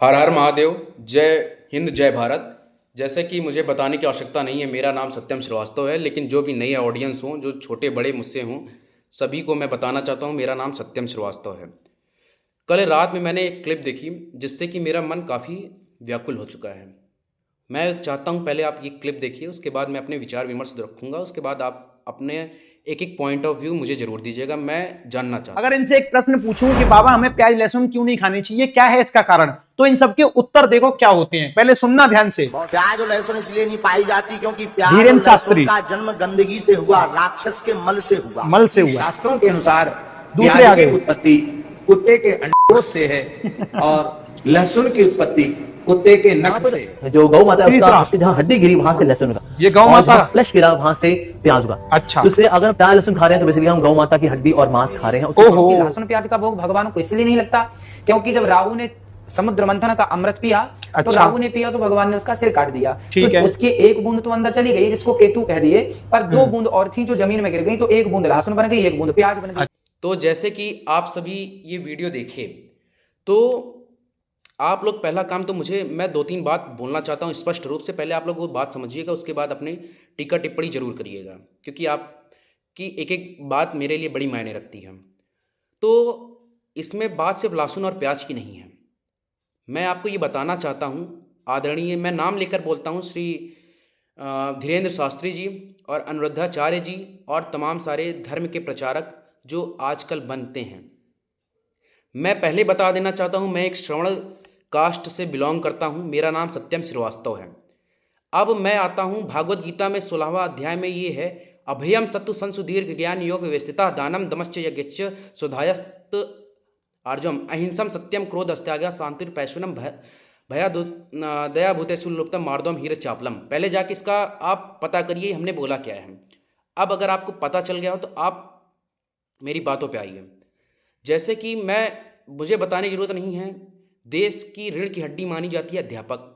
हर हर महादेव। जय हिंद जय भारत। जैसे कि मुझे बताने की आवश्यकता नहीं है, मेरा नाम सत्यम श्रीवास्तव है, लेकिन जो भी नई ऑडियंस हों, जो छोटे बड़े मुझसे हों, सभी को मैं बताना चाहता हूँ मेरा नाम सत्यम श्रीवास्तव है। कल रात में मैंने एक क्लिप देखी जिससे कि मेरा मन काफ़ी व्याकुल हो चुका है। मैं चाहता हूँ पहले आप ये क्लिप देखिए, उसके बाद मैं अपने विचार विमर्श रखूँगा, उसके बाद आप अपने एक एक पॉइंट ऑफ व्यू मुझे ज़रूर दीजिएगा, मैं जानना चाहता अगर हूँ। इनसे एक प्रश्न पूछूं कि बाबा हमें प्याज लहसुन क्यों नहीं खानी चाहिए, क्या है इसका कारण, तो इन सबके उत्तर देखो क्या होते हैं। पहले सुनना ध्यान से। प्याज और लहसुन इसलिए नहीं पाई जाती क्योंकि प्याज और धीरेन्द्र लहसुन शास्त्री का जन्म गंदगी से हुआ, राक्षस के मल से हुआ। मल से हुआ। शास्त्रों के अनुसार दूसरे प्याज आगे की उत्पत्ति कुत्ते के अंडों से है और लहसुन की उत्पत्ति कुत्ते के नख से। जो गौ माता है तीसरा, उसकी जहाँ हड्डी गिरी वहां से लहसुन का, ये गौ और माता जहाँ फ्लैश गिरा वहां से प्याज का। अच्छा। तो इसलिए अगर प्याज लहसुन खा रहे हैं तो बेसिकली हम गौ माता की हड्डी और मांस खा रहे हैं। ओहो। लहसुन प्याज का भोग भगवान को इसलिए नहीं लगता क्योंकि जब राहु ने समुद्र मंथन का अमृत पिया तो अच्छा। राहु ने पिया तो भगवान ने उसका सिर काट दिया। ठीक तो है। उसकी एक बूंद तो अंदर चली गई जिसको केतु कह दिए, पर दो बूंद और थी जो जमीन में गिर गई, तो एक बूंद लहसुन बन गई, एक बूंद प्याज बन गई। तो जैसे कि आप सभी ये वीडियो देखे, तो आप लोग पहला काम तो मैं दो तीन बात बोलना चाहता हूँ स्पष्ट रूप से। पहले आप लोग वो बात समझिएगा, उसके बाद अपनी टीका टिप्पणी जरूर करिएगा, क्योंकि आपकी एक एक बात मेरे लिए बड़ी मायने रखती है। तो इसमें बात सिर्फ लहसुन और प्याज की नहीं है। मैं आपको ये बताना चाहता हूँ, आदरणीय, मैं नाम लेकर बोलता हूँ, श्री धीरेन्द्र शास्त्री जी और अनुरुद्धाचार्य जी और तमाम सारे धर्म के प्रचारक जो आजकल बनते हैं। मैं पहले बता देना चाहता हूँ, मैं एक श्रवण कास्ट से बिलोंग करता हूँ, मेरा नाम सत्यम श्रीवास्तव है। अब मैं आता हूँ भागवत गीता में 16वां अध्याय में, ये है अभयम सत्तु संसुदीर्घ ज्ञान योग व्यवस्थिता दानम दमश्च यज्ञ सुधायस्त आर्जम अहिंसम सत्यम क्रोध अस्त्याग शांतिर पैशुनम भया दया भूतेषु लुप्तम मार्दम हीर चापलम। पहले जाके इसका आप पता करिए हमने बोला क्या है। अब अगर आपको पता चल गया हो तो आप मेरी बातों पे आइए। जैसे कि मुझे बताने की जरूरत नहीं है, देश की रीढ़ की हड्डी मानी जाती है अध्यापक।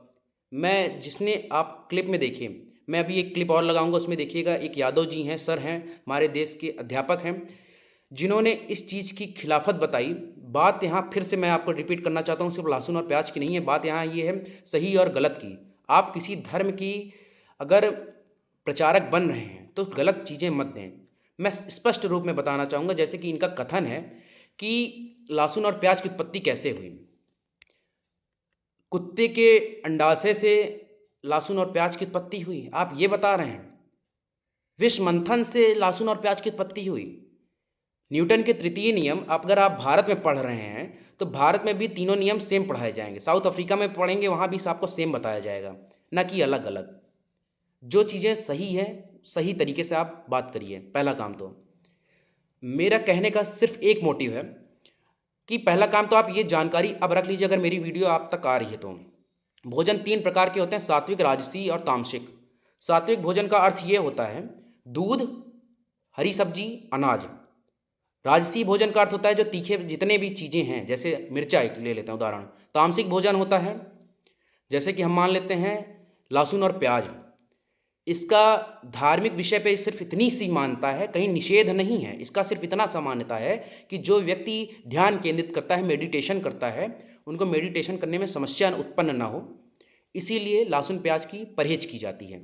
मैं जिसने आप क्लिप में देखे, मैं अभी एक क्लिप और लगाऊंगा, उसमें देखिएगा, एक यादव जी हैं, सर हैं, हमारे देश के अध्यापक हैं, जिन्होंने इस चीज़ की खिलाफत बताई। बात यहाँ फिर से मैं आपको रिपीट करना चाहता हूँ, सिर्फ लहसुन और प्याज की नहीं है, बात यहाँ ये है सही और गलत की। आप किसी धर्म की अगर प्रचारक बन रहे हैं तो गलत चीज़ें मत दें। मैं स्पष्ट रूप में बताना चाहूँगा, जैसे कि इनका कथन है कि लहसुन और प्याज की उत्पत्ति कैसे हुई। कुत्ते के अंडाशय से लहसुन और प्याज की उत्पत्ति हुई, आप ये बता रहे हैं। विश्व मंथन से लहसुन और प्याज की उत्पत्ति हुई। न्यूटन के तृतीय नियम अगर आप भारत में पढ़ रहे हैं तो भारत में भी तीनों नियम सेम पढ़ाए जाएंगे। साउथ अफ्रीका में पढ़ेंगे, वहाँ भी आपको सेम बताया जाएगा, ना कि अलग अलग। जो चीज़ें सही हैं सही तरीके से आप बात करिए। पहला काम तो मेरा कहने का सिर्फ एक मोटिव है कि पहला काम तो आप ये जानकारी अब रख लीजिए, अगर मेरी वीडियो आप तक आ रही है तो। भोजन 3 प्रकार के होते हैं, सात्विक, राजसी और तामसिक। सात्विक भोजन का अर्थ ये होता है दूध, हरी सब्जी, अनाज। राजसी भोजन का अर्थ होता है जो तीखे जितने भी चीज़ें हैं, जैसे मिर्चा ले लेते हैं उदाहरण। तामसिक भोजन होता है जैसे कि हम मान लेते हैं लहसुन और प्याज। इसका धार्मिक विषय पे सिर्फ इतनी सी मान्यता है, कहीं निषेध नहीं है, इसका सिर्फ इतना सा मान्यता है कि जो व्यक्ति ध्यान केंद्रित करता है, मेडिटेशन करता है, उनको मेडिटेशन करने में समस्या उत्पन्न ना हो, इसीलिए लहसुन प्याज की परहेज की जाती है।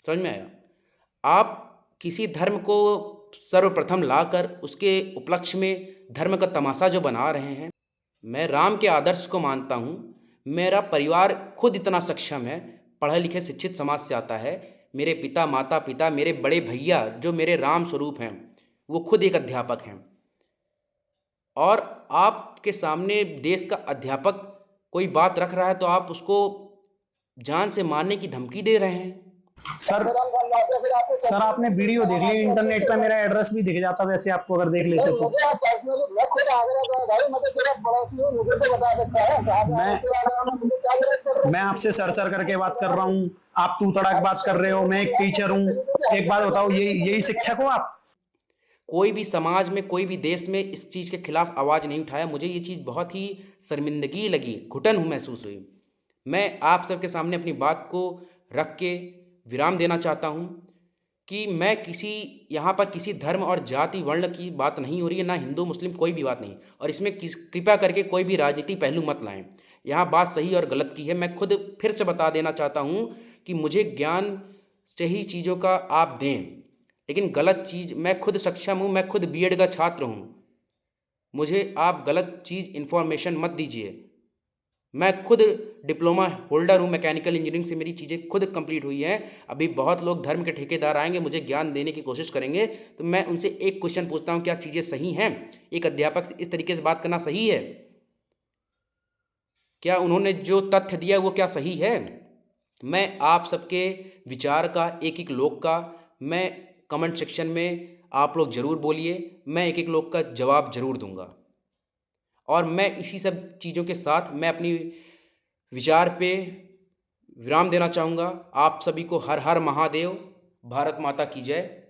समझ में आया? आप किसी धर्म को सर्वप्रथम लाकर उसके उपलक्ष्य में धर्म का तमाशा जो बना रहे हैं। मैं राम के आदर्श को मानता हूँ, मेरा परिवार खुद इतना सक्षम है, पढ़े लिखे शिक्षित समाज से आता है। मेरे पिता, माता पिता, मेरे बड़े भैया जो मेरे राम स्वरूप हैं, वो खुद एक अध्यापक हैं। और आपके सामने देश का अध्यापक कोई बात रख रहा है तो आप उसको जान से मारने की धमकी दे रहे हैं। सर आपने वीडियो देख ली, इंटरनेट पे मेरा एड्रेस भी दिख जाता वैसे आपको अगर देख लेते तो। मैं आपसे सर सर करके बात कर रहा हूँ, आप तू तड़ाक बात कर रहे हो, मैं एक टीचर हूँ। एक बात बताओ, यही शिक्षक हो आप? कोई भी समाज में, कोई भी देश में इस चीज़ के खिलाफ आवाज़ नहीं उठाया। मुझे ये चीज़ बहुत ही शर्मिंदगी लगी, घुटन महसूस हुई। मैं आप सबके सामने अपनी बात को रख के विराम देना चाहता हूँ कि मैं यहाँ पर किसी धर्म और जाति वर्ण की बात नहीं हो रही है, ना हिंदू मुस्लिम कोई भी बात नहीं। और इसमें कृपया करके कोई भी राजनीति पहलू मत लाएं। यहाँ बात सही और गलत की है। मैं खुद फिर से बता देना चाहता हूँ कि मुझे ज्ञान सही चीज़ों का आप दें, लेकिन गलत चीज़, मैं खुद सक्षम हूँ, मैं खुद बीएड का छात्र हूँ, मुझे आप गलत चीज़ इन्फॉर्मेशन मत दीजिए। मैं खुद डिप्लोमा होल्डर हूँ, मैकेनिकल इंजीनियरिंग से मेरी चीज़ें खुद कंप्लीट हुई हैं। अभी बहुत लोग धर्म के ठेकेदार आएंगे, मुझे ज्ञान देने की कोशिश करेंगे, तो मैं उनसे एक क्वेश्चन पूछता हूँ, क्या चीज़ें सही हैं? एक अध्यापक से इस तरीके से बात करना सही है? क्या उन्होंने जो तथ्य दिया वो क्या सही है? मैं आप सबके विचार का, एक एक लोग का, मैं कमेंट सेक्शन में आप लोग ज़रूर बोलिए, मैं एक एक लोग का जवाब ज़रूर दूंगा। और मैं इसी सब चीज़ों के साथ मैं अपनी विचार पे विराम देना चाहूँगा। आप सभी को हर हर महादेव, भारत माता की जय।